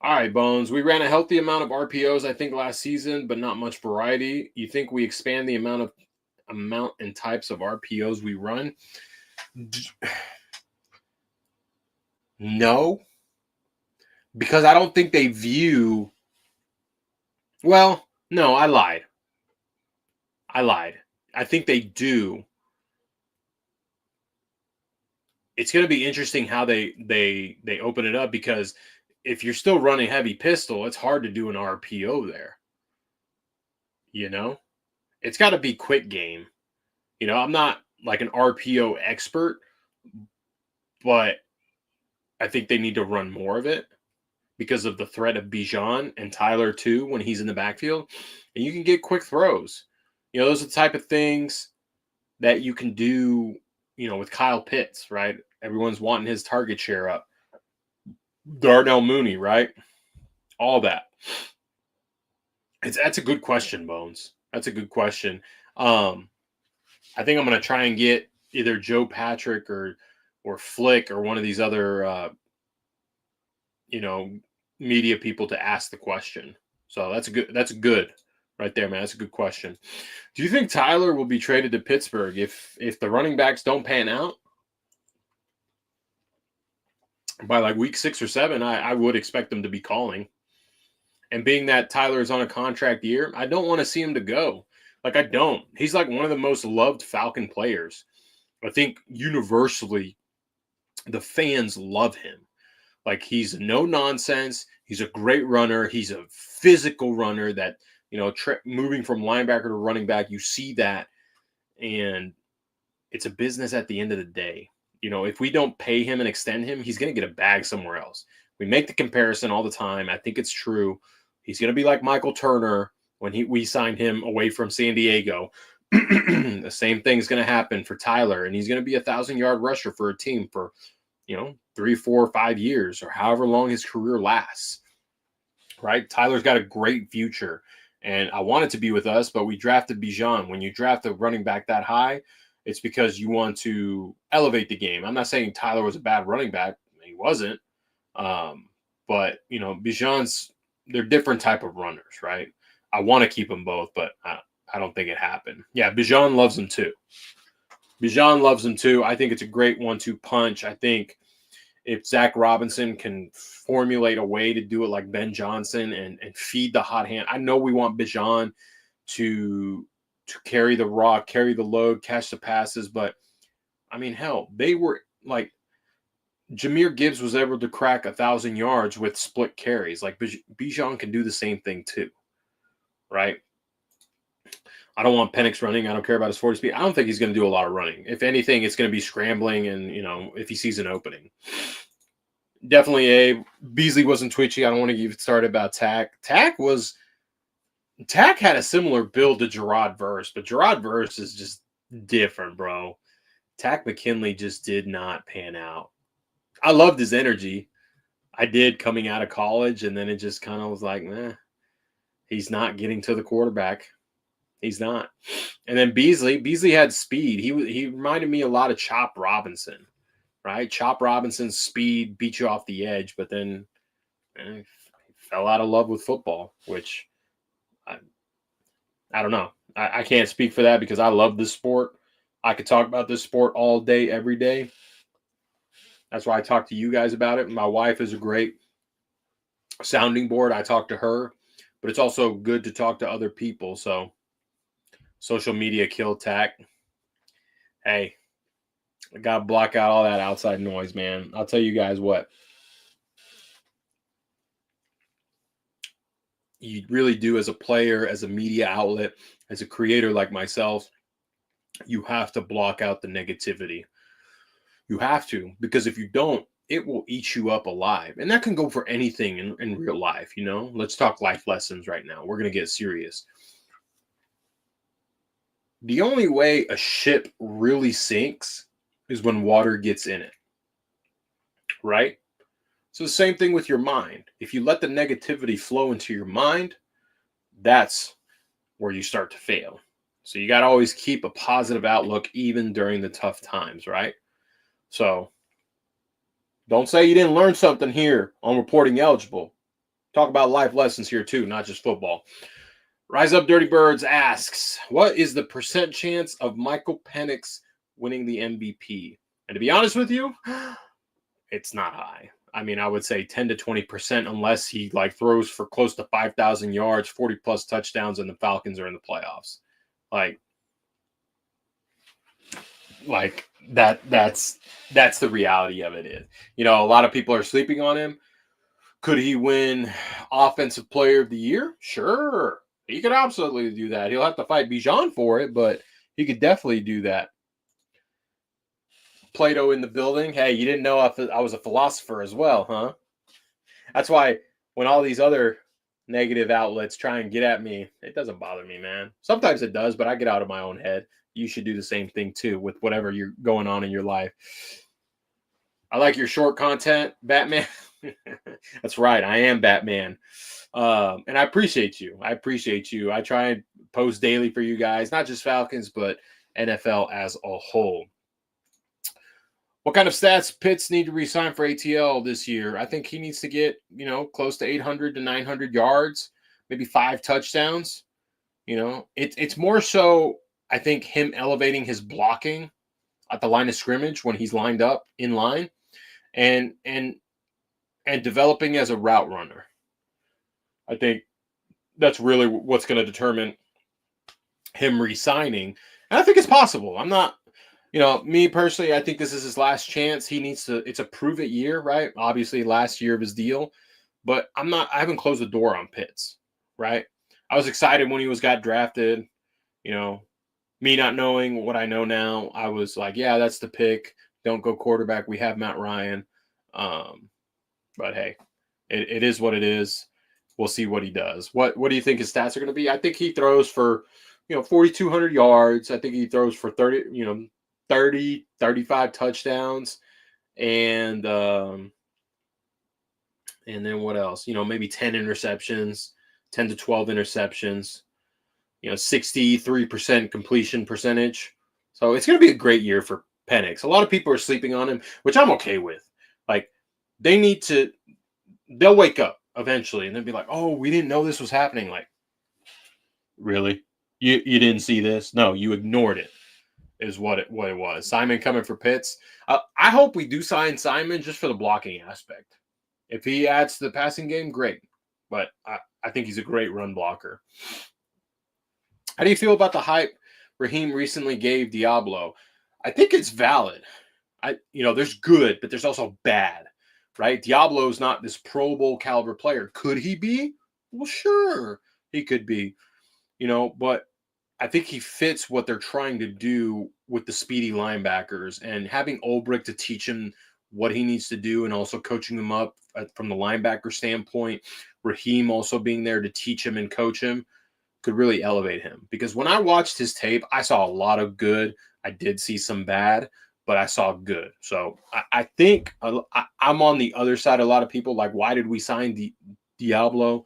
All right, Bones. We ran a healthy amount of RPOs, I think, last season, but not much variety. You think we expand the amount and types of RPOs we run? No, because I don't think they view. Well, no, I lied. I think they do. It's going to be interesting how they open it up, because if you're still running heavy pistol, it's hard to do an RPO there. You know, it's got to be quick game. You know, I'm not like an RPO expert, but I think they need to run more of it because of the threat of Bijan and Tyler too when he's in the backfield, and you can get quick throws. You know, those are the type of things that you can do, you know, with Kyle Pitts, right? Everyone's wanting his target share up. Darnell Mooney, right? All that. That's a good question, Bones. That's a good question. I think I'm going to try and get either Joe Patrick or Flick or one of these other, you know, media people to ask the question. So that's good right there, man. That's a good question. Do you think Tyler will be traded to Pittsburgh if the running backs don't pan out? By like week 6 or 7, I would expect them to be calling. And being that Tyler is on a contract year, I don't want to see him to go. Like, I don't. He's like one of the most loved Falcon players. I think universally the fans love him. Like, he's no nonsense. He's a great runner. He's a physical runner that, moving from linebacker to running back, you see that. And it's a business at the end of the day. If we don't pay him and extend him, he's going to get a bag somewhere else. We make the comparison all the time. I think it's true. He's going to be like Michael Turner when we signed him away from San Diego. The same thing's going to happen for Tyler, and he's going to be 1,000-yard rusher for a team for, 3, 4, 5 years, or however long his career lasts. Right? Tyler's got a great future, and I want it to be with us, but we drafted Bijan. When you draft a running back that high, it's because you want to elevate the game. I'm not saying Tyler was a bad running back. He wasn't. But, Bijan's, they're different type of runners, right? I want to keep them both, but I don't think it happened. Yeah, Bijan loves him too. Bijan loves him too. I think it's a great 1-2 punch. I think if Zach Robinson can formulate a way to do it like Ben Johnson and feed the hot hand. I know we want Bijan to carry the rock, carry the load, catch the passes, but I mean, hell, they were like Jahmyr Gibbs was able to crack 1,000 yards with split carries. Like Bijan can do the same thing too, right? I don't want Penix running. I don't care about his 40 speed. I don't think he's going to do a lot of running. If anything, it's going to be scrambling and, if he sees an opening. Definitely Beasley wasn't twitchy. I don't want to get started about Tack. Tack had a similar build to Gerard Verse, but Gerard Verse is just different, bro. Tack McKinley just did not pan out. I loved his energy. I did coming out of college, and then it just kind of was like, he's not getting to the quarterback. He's not. And then Beasley had speed. He reminded me a lot of Chop Robinson, right? Chop Robinson's speed beat you off the edge, but then he fell out of love with football, which I don't know. I can't speak for that because I love this sport. I could talk about this sport all day, every day. That's why I talk to you guys about it. My wife is a great sounding board. I talk to her, but it's also good to talk to other people. So social media killed Tack. Hey, I got to block out all that outside noise, man. I'll tell you guys what. You really do, as a player, as a media outlet, as a creator like myself, you have to block out the negativity. You have to, because if you don't, it will eat you up alive. And that can go for anything in real life, Let's talk life lessons right now. We're going to get serious. The only way a ship really sinks is when water gets in it, right? So the same thing with your mind. If you let the negativity flow into your mind, that's where you start to fail. So you got to always keep a positive outlook even during the tough times, right? So don't say you didn't learn something here on Reporting Eligible. Talk about life lessons here too, not just football. Rise Up Dirty Birds asks, what is the % chance of Michael Penix winning the MVP? And to be honest with you, it's not high. I mean, I would say 10 to 20% unless he throws for close to 5,000 yards, 40 plus touchdowns, and the Falcons are in the playoffs. That's the reality of it is. A lot of people are sleeping on him. Could he win Offensive Player of the Year? Sure. He could absolutely do that. He'll have to fight Bijan for it, but he could definitely do that. Plato in the building. Hey, you didn't know I was a philosopher as well, huh? That's why when all these other negative outlets try and get at me, it doesn't bother me, man. Sometimes it does, but I get out of my own head. You should do the same thing too with whatever you're going on in your life. I like your short content, Batman. That's right. I am Batman. And I appreciate you. I try and post daily for you guys, not just Falcons, but NFL as a whole. What kind of stats Pitts need to resign for ATL this year? I think he needs to get, close to 800 to 900 yards, maybe 5 touchdowns. It's more so, I think, him elevating his blocking at the line of scrimmage when he's lined up in line and developing as a route runner. I think that's really what's going to determine him re-signing. And I think it's possible. I'm not, Me personally, I think this is his last chance. He needs to, it's a prove it year, right? Obviously, last year of his deal, but I haven't closed the door on Pitts, right? I was excited when he got drafted, you know, me not knowing what I know now. I was like, yeah, that's the pick. Don't go quarterback. We have Matt Ryan. Um, but hey, it is what it is. We'll see what he does. What do you think his stats are going to be? I think he throws for, 4,200 yards. I think he throws for 30, 30, 35 touchdowns. And then what else? Maybe 10 interceptions, 10 to 12 interceptions, 63% completion percentage. So it's going to be a great year for Penix. A lot of people are sleeping on him, which I'm okay with. Like, they'll wake up eventually and they'll be like, oh, we didn't know this was happening. Like, really? You didn't see this? No, you ignored it, is what it was. Simon coming for Pitts. I hope we do sign Simon just for the blocking aspect. If he adds to the passing game, great. But I think he's a great run blocker. How do you feel about the hype Raheem recently gave Diablo? I think it's valid. There's good, but there's also bad, right? Diablo's not this Pro Bowl caliber player. Could he be? Well, sure, he could be. But I think he fits what they're trying to do with the speedy linebackers, and having Ulbrich to teach him what he needs to do and also coaching him up from the linebacker standpoint. Raheem also being there to teach him and coach him could really elevate him. Because when I watched his tape, I saw a lot of good. I did see some bad, but I saw good. So I think I'm on the other side. A lot of people like, why did we sign Diablo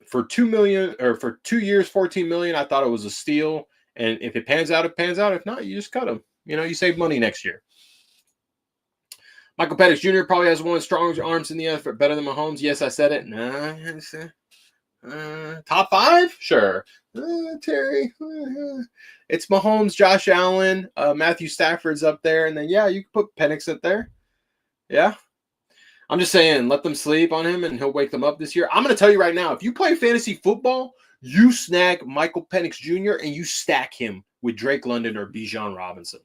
for $2 million, or for 2 years, $14 million? I thought it was a steal. And if it pans out, it pans out. If not, you just cut him. You save money next year. Michael Penix Jr. probably has one of the strongest arms in the NFL, better than Mahomes. Yes, I said it. Nah, top 5? Sure. Terry. It's Mahomes, Josh Allen, Matthew Stafford's up there. And then, yeah, you can put Penix up there. Yeah. I'm just saying, let them sleep on him and he'll wake them up this year. I'm going to tell you right now, if you play fantasy football, you snag Michael Penix Jr. and you stack him with Drake London or Bijan Robinson.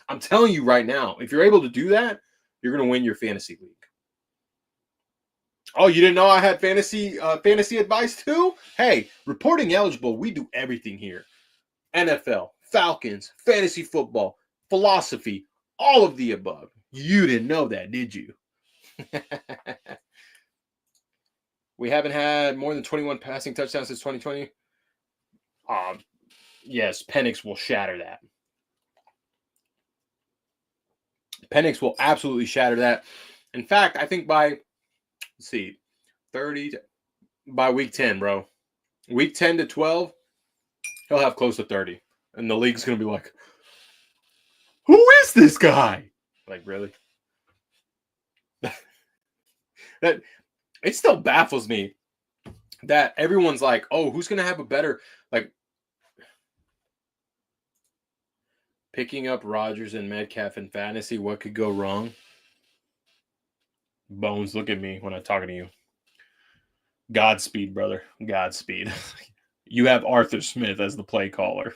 I'm telling you right now, if you're able to do that, you're going to win your fantasy league. Oh, you didn't know I had fantasy advice too? Hey, reporting eligible. We do everything here. NFL, Falcons, fantasy football, philosophy, all of the above. You didn't know that, did you? We haven't had more than 21 passing touchdowns since 2020. Yes, Penix will shatter that. Penix will absolutely shatter that. In fact, I think by 30 by week 10, bro. Week 10 to 12, he'll have close to 30. And the league's going to be like, who is this guy? Like, really? That it still baffles me that everyone's like, oh, who's going to have a better, like, picking up Rodgers and Metcalf in fantasy, what could go wrong? Bones, look at me when I'm talking to you. Godspeed, brother. Godspeed. You have Arthur Smith as the play caller.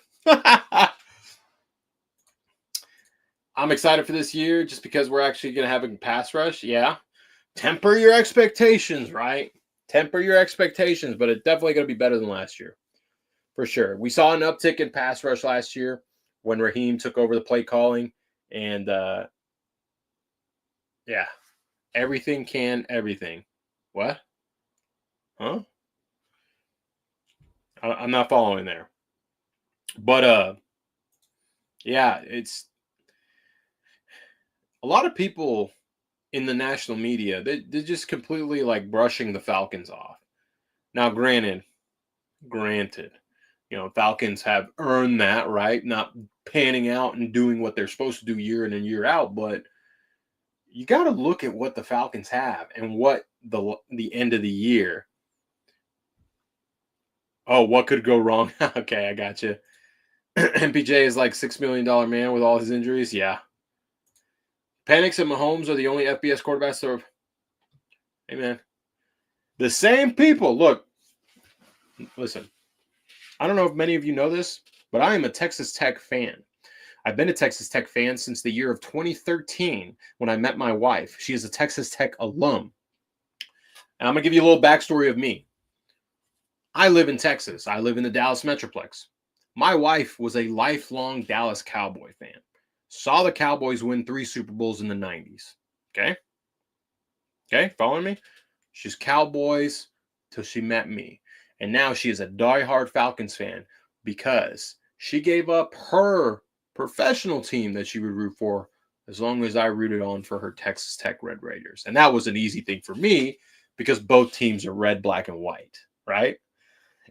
I'm excited for this year just because we're actually going to have a pass rush. Yeah. Temper your expectations, right? Temper your expectations, but it's definitely going to be better than last year. For sure. We saw an uptick in pass rush last year when Raheem took over the play calling. And, yeah. Everything. What? Huh? I'm not following there. But, yeah, it's a lot of people in the national media, they're just completely like brushing the Falcons off. Now, granted, Falcons have earned that, right? Not panning out and doing what they're supposed to do year in and year out, but you got to look at what the Falcons have and what the end of the year. Oh, what could go wrong? Okay, I got you. MPJ is like $6 million man with all his injuries. Yeah. Penix and Mahomes are the only FBS quarterbacks that are. Hey, man. The same people. Look, listen. I don't know if many of you know this, but I am a Texas Tech fan. I've been a Texas Tech fan since the year of 2013 when I met my wife. She is a Texas Tech alum. And I'm going to give you a little backstory of me. I live in Texas. I live in the Dallas Metroplex. My wife was a lifelong Dallas Cowboy fan. Saw the Cowboys win 3 Super Bowls in the 90s. Okay? Okay, following me? She's Cowboys till she met me. And now she is a diehard Falcons fan because she gave up her professional team that she would root for as long as I rooted on for her Texas Tech Red Raiders. And that was an easy thing for me because both teams are red, black, and white, right?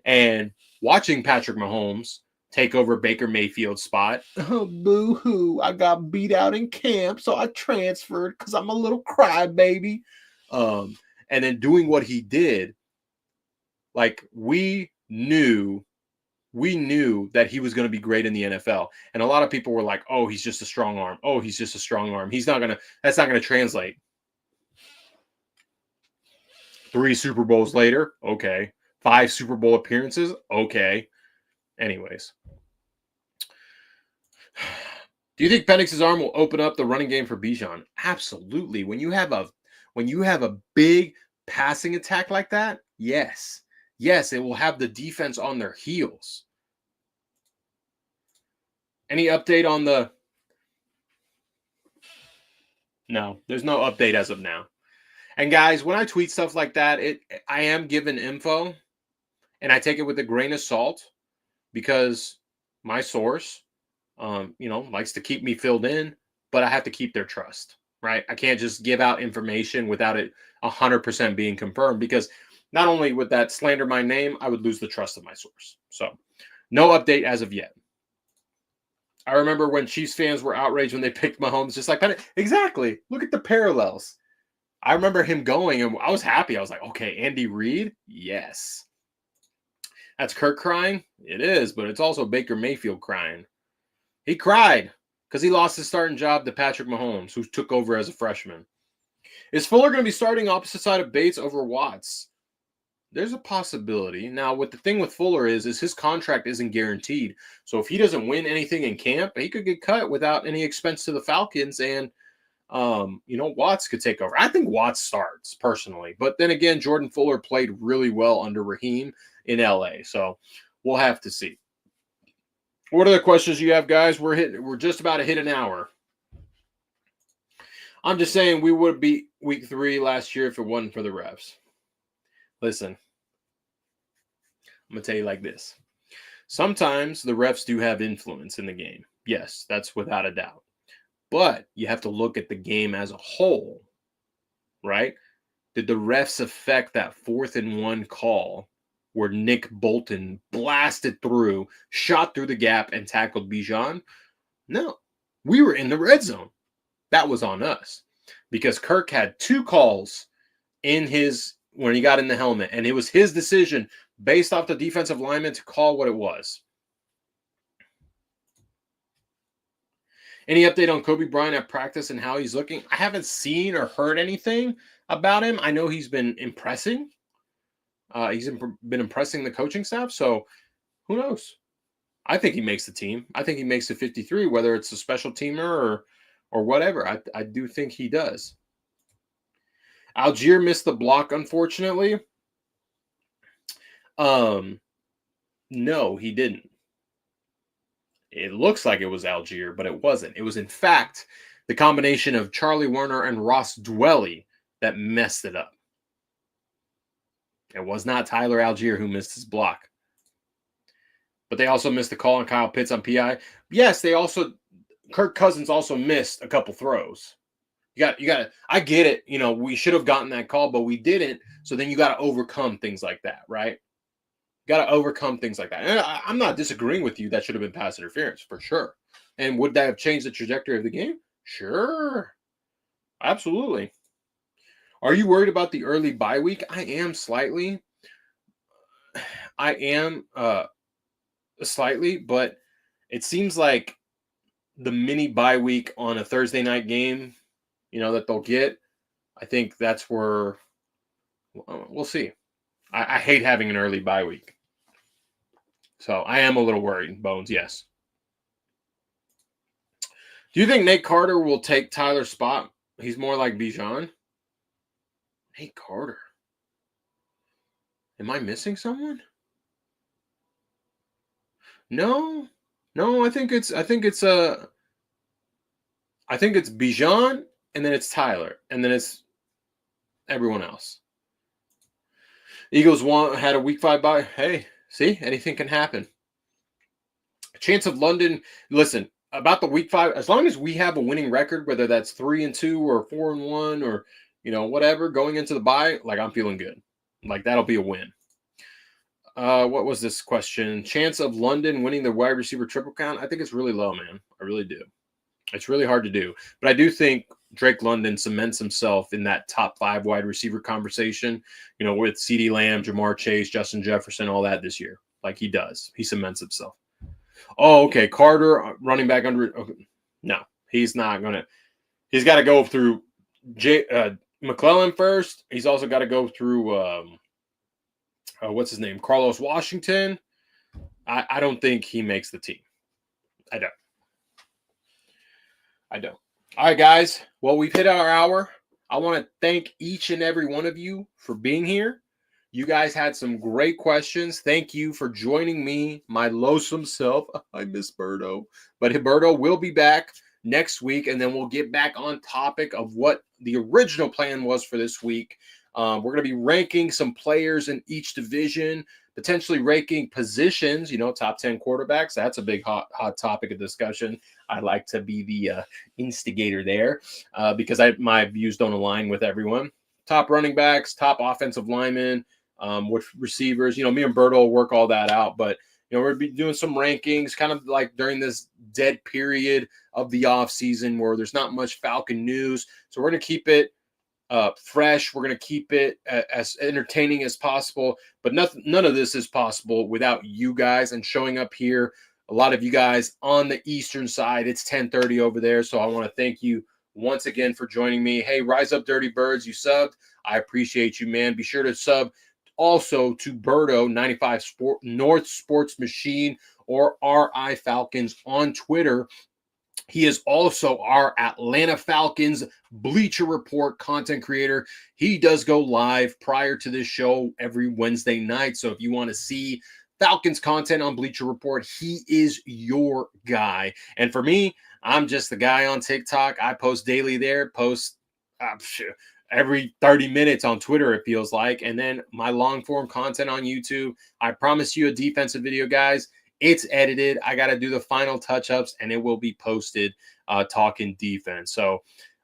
And watching Patrick Mahomes take over Baker Mayfield's spot, oh, boo-hoo, I got beat out in camp, so I transferred because I'm a little crybaby. And then doing what he did, like we knew that he was going to be great in the NFL. And a lot of people were like, oh, he's just a strong arm. Oh, he's just a strong arm. That's not going to translate. 3 Super Bowls later, okay. 5 Super Bowl appearances, okay. Anyways. Do you think Penix's arm will open up the running game for Bijan? Absolutely. When you have a big passing attack like that, yes. Yes, it will have the defense on their heels. Any update on the... No, there's no update as of now. And guys, when I tweet stuff like that, I am given info, and I take it with a grain of salt because my source, likes to keep me filled in, but I have to keep their trust, right? I can't just give out information without it 100% being confirmed because not only would that slander my name, I would lose the trust of my source. So no update as of yet. I remember when Chiefs fans were outraged when they picked Mahomes, just like, exactly. Look at the parallels. I remember him going, and I was happy. I was like, okay, Andy Reid? Yes. That's Kirk crying? It is, but it's also Baker Mayfield crying. He cried because he lost his starting job to Patrick Mahomes, who took over as a freshman. Is Fuller going to be starting opposite side of Bates over Watts? There's a possibility. Now, what the thing with Fuller is his contract isn't guaranteed. So if he doesn't win anything in camp, he could get cut without any expense to the Falcons, and Watts could take over. I think Watts starts personally, but then again, Jordan Fuller played really well under Raheem in LA, so we'll have to see. What other questions you have, guys? We're just about to hit an hour. I'm just saying we would beat week 3 last year if it wasn't for the refs. Listen, I'm going to tell you like this. Sometimes the refs do have influence in the game. Yes, that's without a doubt. But you have to look at the game as a whole, right? Did the refs affect that 4th and 1 call where Nick Bolton blasted through, shot through the gap, and tackled Bijan? No. We were in the red zone. That was on us because Kirk had 2 calls when he got in the helmet, and it was his decision based off the defensive lineman to call what it was. Any update on Kobe Bryant at practice and how he's looking? I haven't seen or heard anything about him. I know he's been impressing. He's been impressing the coaching staff, so who knows? I think he makes the team. I think he makes the 53, whether it's a special teamer or whatever. I do think he does. Algier missed the block, unfortunately. No, he didn't. It looks like it was Algier, but it wasn't. It was, in fact, the combination of Charlie Werner and Ross Dwelly that messed it up. It was not Tyler Algier who missed his block. But they also missed the call on Kyle Pitts on PI. Yes, Kirk Cousins also missed a couple throws. You got I get it. We should have gotten that call, but we didn't. So then you got to overcome things like that, right? Got to overcome things like that. And I'm not disagreeing with you. That should have been pass interference for sure. And would that have changed the trajectory of the game? Sure. Absolutely. Are you worried about the early bye week? I am slightly. Slightly, but it seems like the mini bye week on a Thursday night game, that they'll get, I think that's where we'll see. I hate having an early bye week. So I am a little worried, Bones, yes. Do you think Nate Carter will take Tyler's spot? He's more like Bijan. Nate Carter. Am I missing someone? No. No, I think it's Bijan, and then it's Tyler, and then it's everyone else. Eagles had a week 5 bye. Hey, see, anything can happen. Chance of London. Listen, about the week 5, as long as we have a winning record, whether that's 3-2 or 4-1 or whatever, going into the bye, like I'm feeling good. Like that'll be a win. What was this question? Chance of London winning the wide receiver triple count? I think it's really low, man. I really do. It's really hard to do. But I do think Drake London cements himself in that top 5 wide receiver conversation, with CeeDee Lamb, Jamar Chase, Justin Jefferson, all that this year. Like he does. He cements himself. Oh, okay. Carter, running back under. Okay. No, he's not going to. He's got to go through McClellan first. He's also got to go through, what's his name? Carlos Washington. I don't think he makes the team. I don't. All right, guys. Well, we've hit our hour. I want to thank each and every one of you for being here. You guys had some great questions. Thank you for joining me, my loathsome self. I miss Berto. But Berto will be back next week, and then we'll get back on topic of what the original plan was for this week. We're going to be ranking some players in each division, potentially ranking positions, top 10 quarterbacks. That's a big hot topic of discussion. I like to be the instigator there because my views don't align with everyone. Top running backs, top offensive linemen, with receivers. Me and Berto will work all that out. But, we're going to be doing some rankings kind of like during this dead period of the offseason where there's not much Falcon news. So we're going to keep it fresh. We're going to keep it as entertaining as possible, but none of this is possible without you guys and showing up here. A lot of you guys on the Eastern side, it's 10:30 over there. So I want to thank you once again for joining me. Hey, Rise Up Dirty Birds, you subbed. I appreciate you, man. Be sure to sub also to Berto 95 North Sports Machine or RI Falcons on Twitter. He is also our Atlanta Falcons Bleacher Report content creator. He does go live prior to this show every Wednesday night. So if you want to see Falcons content on Bleacher Report, he is your guy. And for me, I'm just the guy on TikTok. I post daily there, post every 30 minutes on Twitter, it feels like. And then my long form content on YouTube. I promise you a defensive video, guys. It's edited. I got to do the final touch-ups, and it will be posted talking defense. So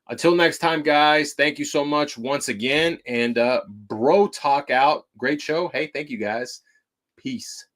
until next time, guys, thank you so much once again. And Bro Talk out. Great show. Hey, thank you, guys. Peace.